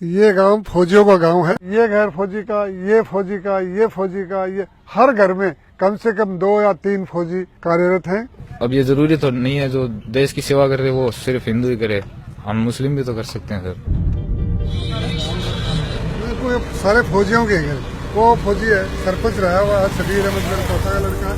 ये गांव फौजियों का गांव है। ये घर फौजी का, ये फौजी का, ये फौजी का, ये हर घर में कम से कम 2 या 3 फौजी कार्यरत हैं। अब ये जरूरी तो नहीं है जो देश की सेवा कर रहे वो सिर्फ हिंदू ही करे, हम मुस्लिम भी तो कर सकते हैं सर। बिल्कुल सारे फौजियों के घर, वो फौजी है, सरपंच रहा हुआ है, शबीर अहमद मेरे चौथा का लड़का,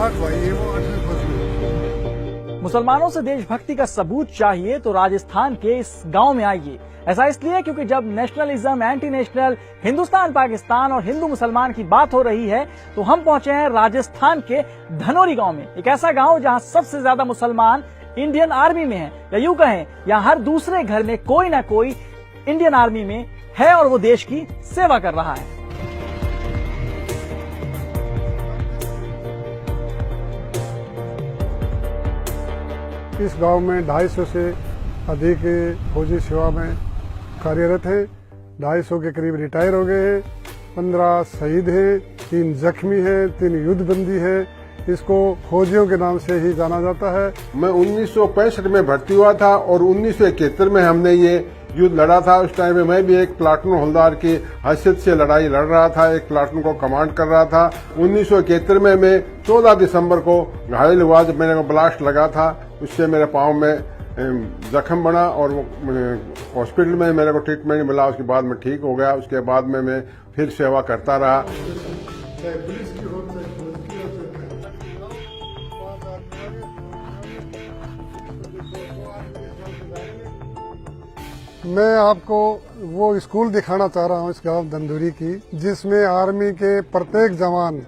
8 भाई है, वो 8वें फौजी है। मुसलमानों से देशभक्ति का सबूत चाहिए तो राजस्थान के इस गांव में आइए। ऐसा इसलिए क्योंकि जब nationalism, anti national, Hindustan Pakistan और हिंदू मुसलमान की बात हो रही है तो हम पहुंचे हैं राजस्थान के धनोरी गांव में। एक ऐसा गांव जहां सबसे ज्यादा मुसलमान इंडियन आर्मी में हैं, या यूं कहें यहाँ हर दूसरे घर में कोई ना कोई इंडियन आर्मी में है और वो देश की सेवा कर रहा है। इस गांव में 250 से अधिक फौजी सेवा में कार्यरत हैं। 250 के करीब रिटायर हो गए हैं, 15 शहीद हैं, 3 जख्मी हैं, 3 युद्धबंदी हैं। इसको फौजियों के नाम से ही जाना जाता है। मैं 1965 में भर्ती हुआ था और 1971 में हमने ये युद्ध लड़ा था। उस टाइम में मैं भी एक प्लाटून हवलदार की हैसियत से लड़ाई लड़ रहा था, एक प्लाटून को कमांड कर रहा था। 1971 में मैं 14 दिसंबर को घायल हुआ जब मेरे को ब्लास्ट लगा था। उससे मेरे पाँव में जख्म बना और हॉस्पिटल में मेरे को ट्रीटमेंट मिला। उसके बाद मैं ठीक हो गया। उसके बाद में मैं फिर सेवा करता रहा। मैं आपको वो स्कूल दिखाना चाह रहा हूँ इस गांव धनोरी की, जिसमें आर्मी के प्रत्येक जवान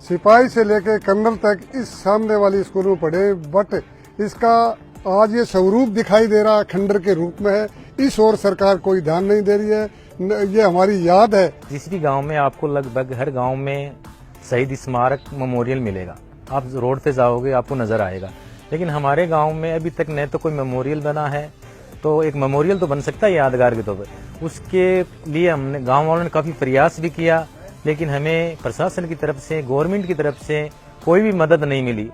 सिपाही से लेकर कर्नल तक इस सामने वाली स्कूल में पढ़े। बट इसका आज ये स्वरूप दिखाई दे रहा है, खंडर के रूप में है। इस ओर सरकार कोई ध्यान नहीं दे रही है। ये हमारी याद है। जिस भी गांव में आपको लगभग हर गांव में शहीद स्मारक मेमोरियल मिलेगा। आप रोड पे जाओगे आपको नजर आएगा, लेकिन हमारे गांव में अभी तक न तो कोई मेमोरियल बना है। तो एक मेमोरियल तो बन सकता है यादगार के तौर पर। उसके लिए हमने गांव वालों ने काफी प्रयास भी किया, लेकिन हमें प्रशासन की तरफ से, गवर्नमेंट की तरफ से कोई भी मदद नहीं मिली।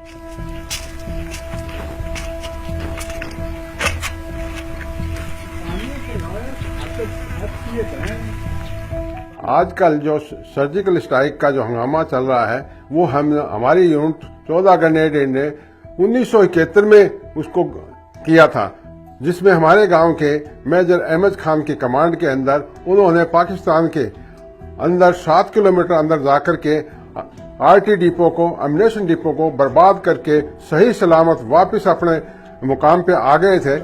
आजकल जो सर्जिकल स्ट्राइक का जो हंगामा चल रहा है वो हमारी यूनिट 14 ग्रेनेड ने 1971 में उसको किया था, जिसमें हमारे गांव के मेजर अहमद खान की कमांड के अंदर उन्होंने पाकिस्तान के अंदर 7 किलोमीटर अंदर जाकर के आरटी डिपो को, अम्युनिशन डिपो को बर्बाद करके सही सलामत वापस अपने मुकाम पे आ गए थे।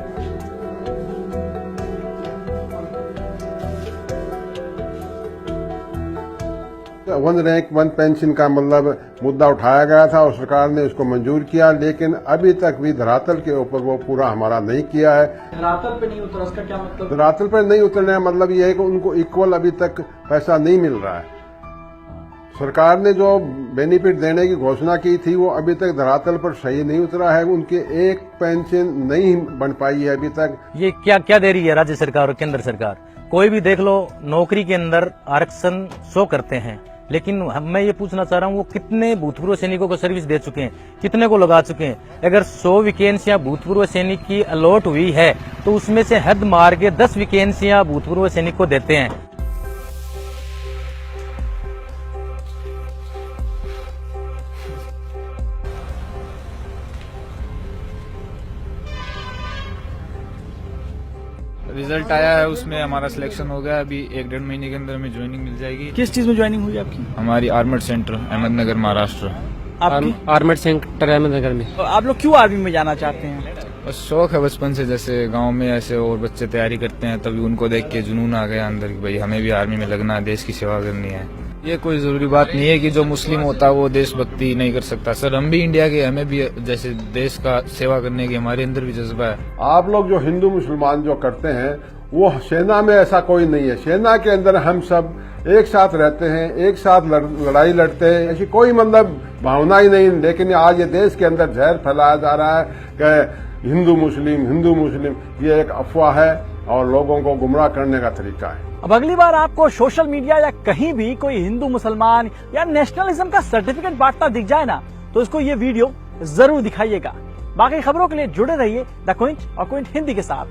वन रैंक वन पेंशन का मतलब मुद्दा उठाया गया था और सरकार ने उसको मंजूर किया, लेकिन अभी तक भी धरातल के ऊपर वो पूरा हमारा नहीं किया है। धरातल पे नहीं उतरा, इसका क्या मतलब? धरातल पर नहीं उतरने का मतलब ये है कि उनको इक्वल अभी तक पैसा नहीं मिल रहा है। सरकार ने जो बेनिफिट देने की घोषणा की थी वो अभी तक धरातल पर सही नहीं उतरा है। उनकी एक पेंशन नहीं बन पाई है अभी तक। ये क्या दे रही है राज्य सरकार और केंद्र सरकार? कोई भी देख लो, नौकरी के अंदर आरक्षण शो करते हैं, लेकिन मैं ये पूछना चाह रहा हूँ वो कितने भूतपूर्व सैनिकों को सर्विस दे चुके हैं, कितने को लगा चुके हैं? अगर 100 वैकेंसियां भूतपूर्व सैनिक की अलॉट हुई है तो उसमें से हद मार के 10 वैकेंसियां भूतपूर्व सैनिक को देते हैं। रिजल्ट आया है, उसमें हमारा सिलेक्शन हो गया। अभी 1-1.5 महीने के अंदर हमें ज्वाइनिंग मिल जाएगी। किस चीज में ज्वाइनिंग हुई आपकी? हमारी आर्मर्ड सेंटर अहमदनगर महाराष्ट्र। आपकी आर्मर्ड सेंटर अहमदनगर में। तो आप लोग क्यों आर्मी में जाना चाहते हैं? बस शौक है बचपन से, जैसे गांव में ऐसे और बच्चे तैयारी करते हैं तभी उनको देख के जुनून आ गया अंदर कि भाई हमें भी आर्मी में लगना है, देश की सेवा करनी है। ये कोई जरूरी बात नहीं है कि जो मुस्लिम होता है वो देशभक्ति नहीं कर सकता। सर हम भी इंडिया के, हमें भी जैसे देश का सेवा करने की हमारे अंदर भी जज्बा है। आप लोग जो हिंदू मुसलमान जो करते हैं वो सेना में ऐसा कोई नहीं है। सेना के अंदर हम सब एक साथ रहते हैं, एक साथ लड़ाई लड़ते हैं, ऐसी कोई मतलब भावना ही नहीं। लेकिन आज ये देश के अंदर जहर फैलाया जा रहा है कि हिंदू मुस्लिम, ये एक अफवाह है और लोगों को गुमराह करने का तरीका है। अब अगली बार आपको सोशल मीडिया या कहीं भी कोई हिंदू मुसलमान या नेशनलिज्म का सर्टिफिकेट बांटता दिख जाए ना, तो इसको ये वीडियो जरूर दिखाइएगा। बाकी खबरों के लिए जुड़े रहिए द क्विंट और क्विंट हिंदी के साथ।